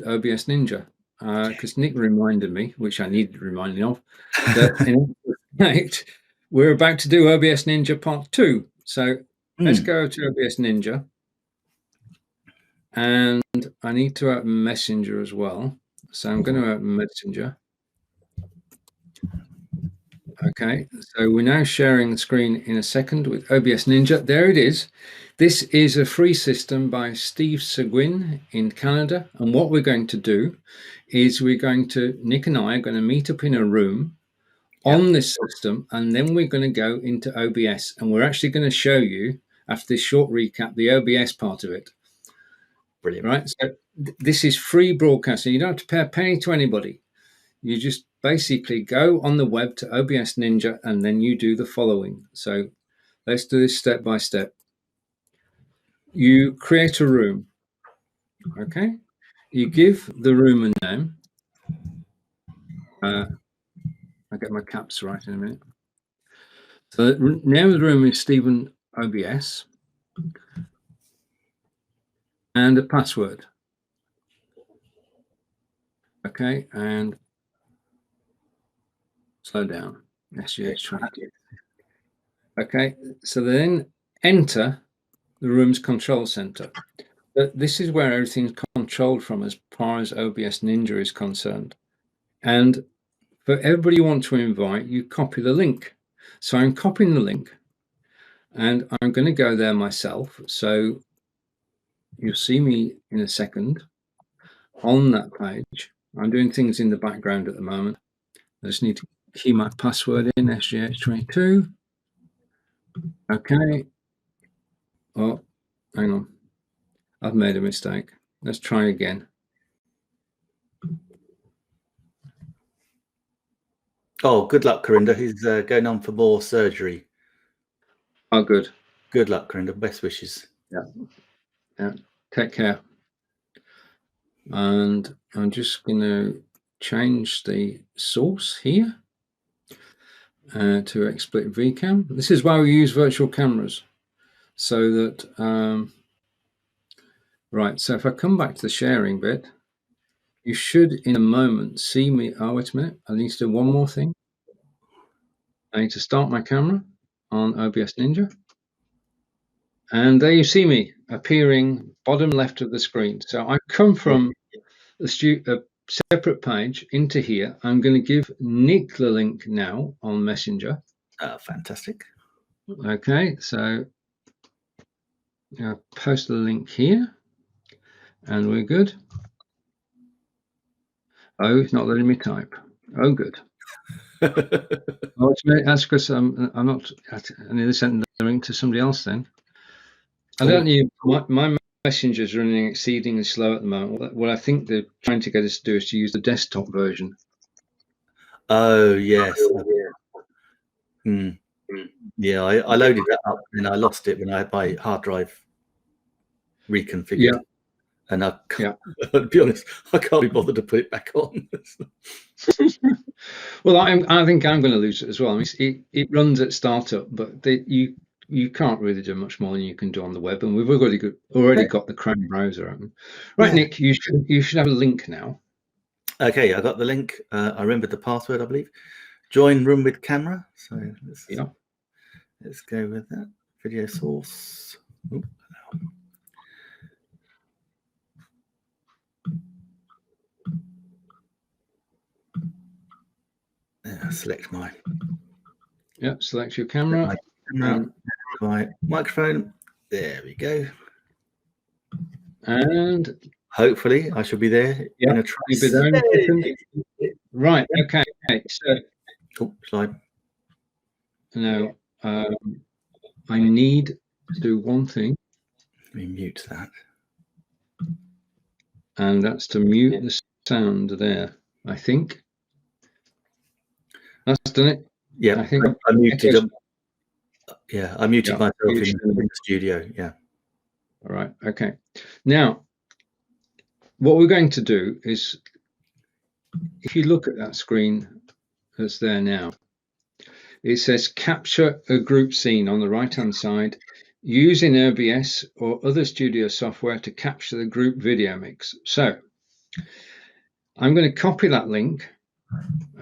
OBS Ninja, because Nick reminded me, which I needed reminding of, that in fact, we're about to do OBS Ninja Part 2. So let's go to OBS Ninja. And I need to open Messenger as well. So I'm going to open Messenger. Okay, so we're now sharing the screen in a second with OBS Ninja. There it is. This is a free system by Steve Seguin in Canada. And what we're going to do is Nick and I are going to meet up in a room on this system, and then we're going to go into OBS. And we're actually going to show you, after this short recap, the OBS part of it. Brilliant. Right, so this is free broadcasting. You don't have to pay a penny to anybody. You just basically go on the web to OBS Ninja, and then you do the following. So let's do this step by step. You create a room. Okay. You give the room a name. I'll get my caps right in a minute. So the name of the room is Stephen OBS. And a password. Okay, and slow down. SGH20. Okay, so then enter the room's control center. This is where everything's controlled from as far as OBS Ninja is concerned. And for everybody you want to invite, you copy the link. So I'm copying the link and I'm going to go there myself. So you'll see me in a second on that page. I'm doing things in the background at the moment. I just need to key my password in, SGH22. Okay. Oh, hang on. I've made a mistake. Let's try again. Oh, good luck, Corinda. He's going on for more surgery. Oh, good. Good luck, Corinda. Best wishes. Yeah. Take care. And I'm just going to change the source here to XSplit VCam. This is why we use virtual cameras. So that, right, so if I come back to the sharing bit, you should in a moment see me. Oh, wait a minute. I need to do one more thing. I need to start my camera on OBS Ninja. And there you see me appearing bottom left of the screen. So I come from a separate page into here. I'm going to give Nick the link now on Messenger. Fantastic. Okay, so I'll post the link here and we're good. Oh, it's not letting me type. Oh, good. That's because I'm not. I need to send the link to somebody else then. I don't need my Messenger is running exceedingly slow at the moment. What I think they're trying to get us to do is to use the desktop version. Oh, yes. Yeah, I loaded that up and I lost it when I had my hard drive reconfigured. Yeah. And to be honest, I can't be bothered to put it back on. Well, I think I'm going to lose it as well. I mean, it runs at startup, but you can't really do much more than you can do on the web, and we've already got the Chrome browser open. Right, Nick, you should have a link now. Okay, I got the link. I remembered the password, I believe. Join room with camera. So let's go with that. Video source. Ooh. Select my. Yep, select your camera. My microphone. There we go. And hopefully I should be there. Yeah, you'll be there in a second. Right. Okay. So. Slide. Now, I need to do one thing. Let me mute that. And that's to mute the sound there, I think. That's done it. Yeah, I think I muted. I muted myself in the studio. Yeah. All right. Okay. Now, what we're going to do is, if you look at that screen that's there now, it says capture a group scene on the right-hand side using OBS or other studio software to capture the group video mix. So I'm going to copy that link,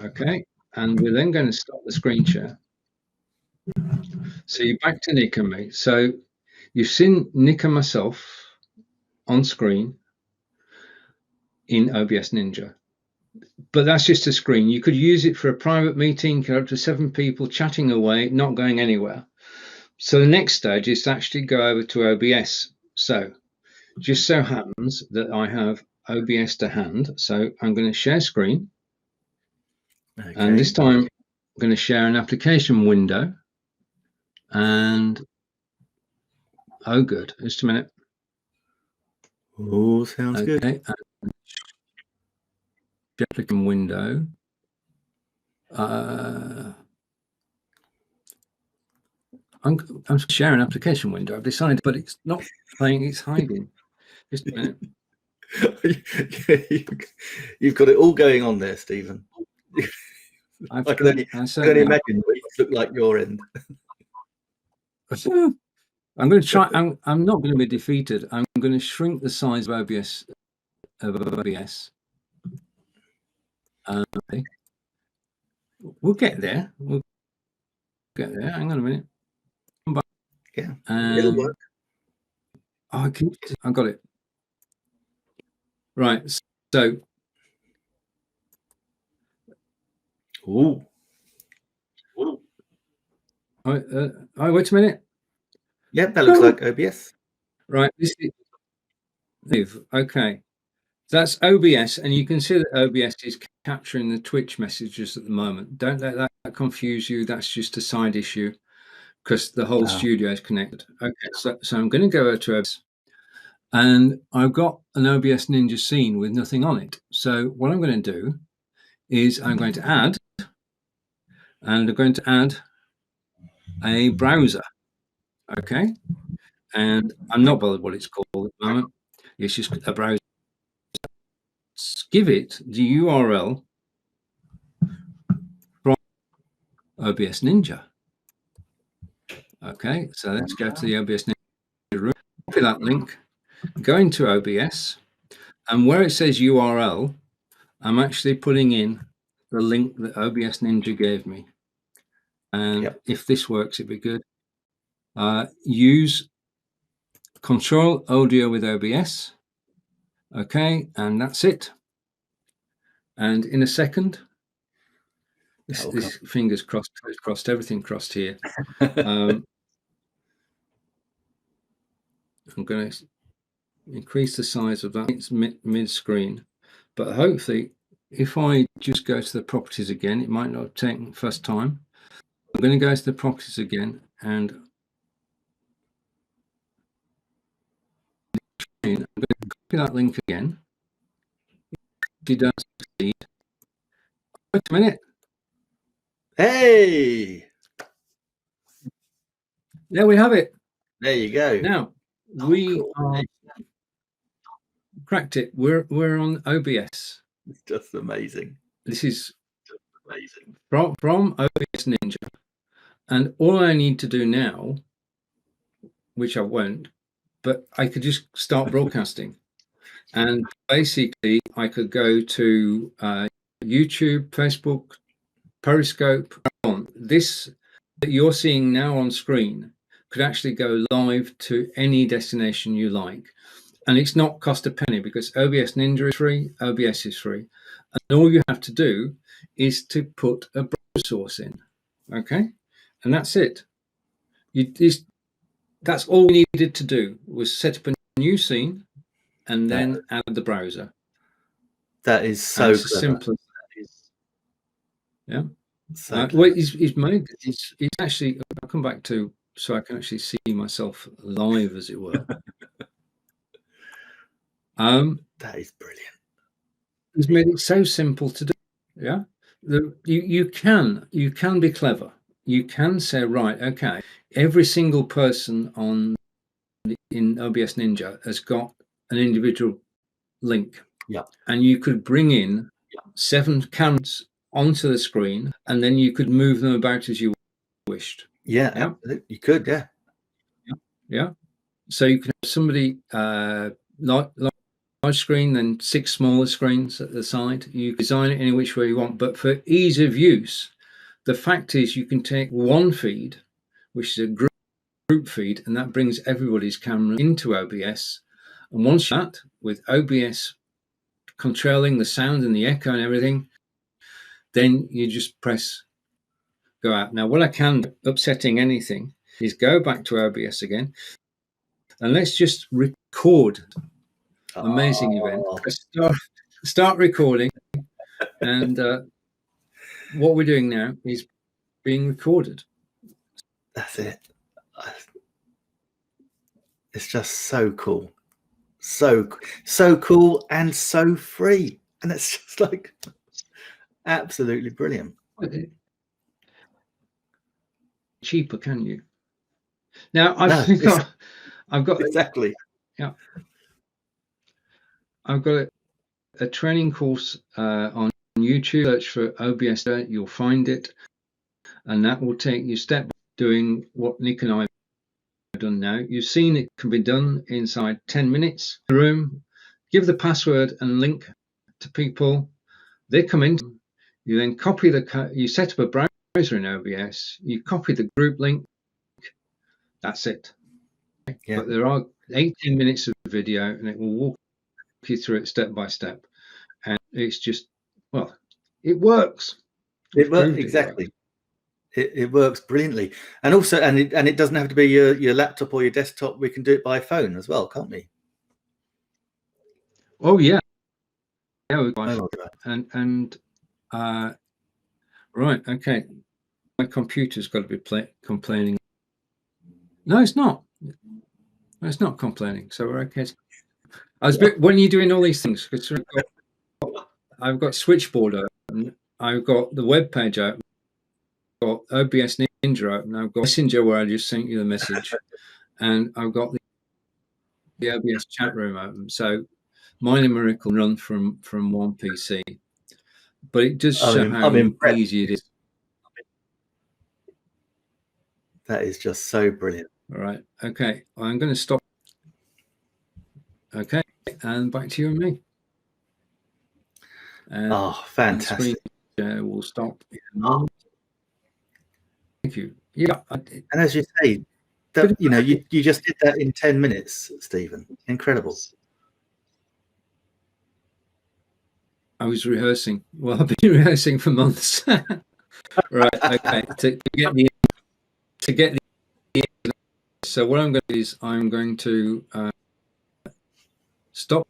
okay, and we're then going to stop the screen share. So you're back to Nick and me. So you've seen Nick and myself on screen in OBS Ninja, but that's just a screen. You could use it for a private meeting, up to 7 people chatting away, not going anywhere. So the next stage is to actually go over to OBS. So just so happens that I have OBS to hand. So I'm going to share screen. Okay. And this time I'm going to share an application window. And oh, good. Just a minute. Oh, sounds good. Okay. Application window. I'm sharing application window. I've decided, but it's not playing. It's hiding. Just a minute. You've got it all going on there, Stephen. I can only imagine what it look like your end. I'm going to try. I'm not going to be defeated. I'm going to shrink the size of OBS. Okay. We'll get there. We'll get there. Hang on a minute. Yeah, it'll work. Oh, I got it. Right. So. Ooh. Wait a minute. Yeah, that looks like OBS. Right. This is okay. That's OBS, and you can see that OBS is capturing the Twitch messages at the moment. Don't let that confuse you. That's just a side issue because the whole studio is connected. Okay, so I'm going to go over to OBS, and I've got an OBS Ninja scene with nothing on it. So what I'm going to do is I'm going to add, and I'm going to add a browser. Okay, and I'm not bothered what it's called at the moment. It's just a browser. Give it the URL from OBS Ninja. Okay, so let's go to the OBS Ninja room, copy that link, go into OBS, and where it says URL, I'm actually putting in the link that OBS Ninja gave me. And if this works, it'd be good. Use control audio with OBS. Okay, and that's it. And in a second, this fingers crossed, everything crossed here. I'm going to increase the size of that. It's mid-screen, but hopefully, if I just go to the properties again, it might not have taken first time. I'm going to go to the properties again, and I'm going to copy that link again. If you don't succeed, wait a minute. Hey, there we have it. There you go. Now we cracked it. We're on OBS. It's just amazing. This is just amazing from OBS Ninja, and all I need to do now, which I won't, but I could just start broadcasting, and basically I could go to YouTube, Facebook, Periscope. This that you're seeing now on screen could actually go live to any destination you like. And it's not cost a penny because OBS Ninja is free, OBS is free. And all you have to do is to put a browser source in. Okay? And that's it. That's all we needed to do was set up a new scene and then add the browser. That is so simple. Yeah. So well, it's made. It's actually. I'll come back to so I can actually see myself live, as it were. That is brilliant. It's made it so simple to do. Yeah. You can be clever. You can say, right, okay, every single person in OBS Ninja has got an individual link. Yeah. And you could bring in 7 cameras onto the screen, and then you could move them about as you wished. Yeah. You could. Yeah. So you can have somebody like screen, then 6 smaller screens at the side. You design it any which way you want, but for ease of use, the fact is you can take one feed, which is a group feed, and that brings everybody's camera into OBS. And once that, with OBS controlling the sound and the echo and everything, then you just press go out. Now, what I can do, upsetting anything, is go back to OBS again, and let's just record. Amazing event. Start recording, and what we're doing now is being recorded. That's it. It's just so cool, so cool, and so free, and it's just like absolutely brilliant. Cheaper, can you? Now I've got exactly. Yeah, I've got a training course on YouTube. Search for OBS, you'll find it, and that will take you step by doing what Nick and I have done now. You've seen it can be done inside 10 minutes. Room, give the password and link to people. They come in. You then copy you set up a browser in OBS. You copy the group link. That's it. Yeah. But there are 18 minutes of video, and it will walk you through it step by step. And it's just, well, it works. It works exactly. It works brilliantly, and also, and it doesn't have to be your laptop or your desktop. We can do it by phone as well, can't we? Oh yeah, yeah. And right, okay. My computer's got to be complaining. No, it's not. No, it's not complaining. So we're okay. I was when you're doing all these things, I've got Switchboard open. I've got the web page open. I've got OBS Ninja open. I've got Messenger where I just sent you the message, and I've got the OBS chat room open. So mine and Miracle run from one PC, but it does show how easy it is. That is just so brilliant. All right. Okay. I'm going to stop. Okay. And back to you and me. Oh, fantastic. We'll stop. Thank you. Yeah. And as you say, that, you know, you just did that in 10 minutes, Stephen. Incredible. I was rehearsing. Well, I've been rehearsing for months. Right. Okay. To get the so what I'm going to do is I'm going to stop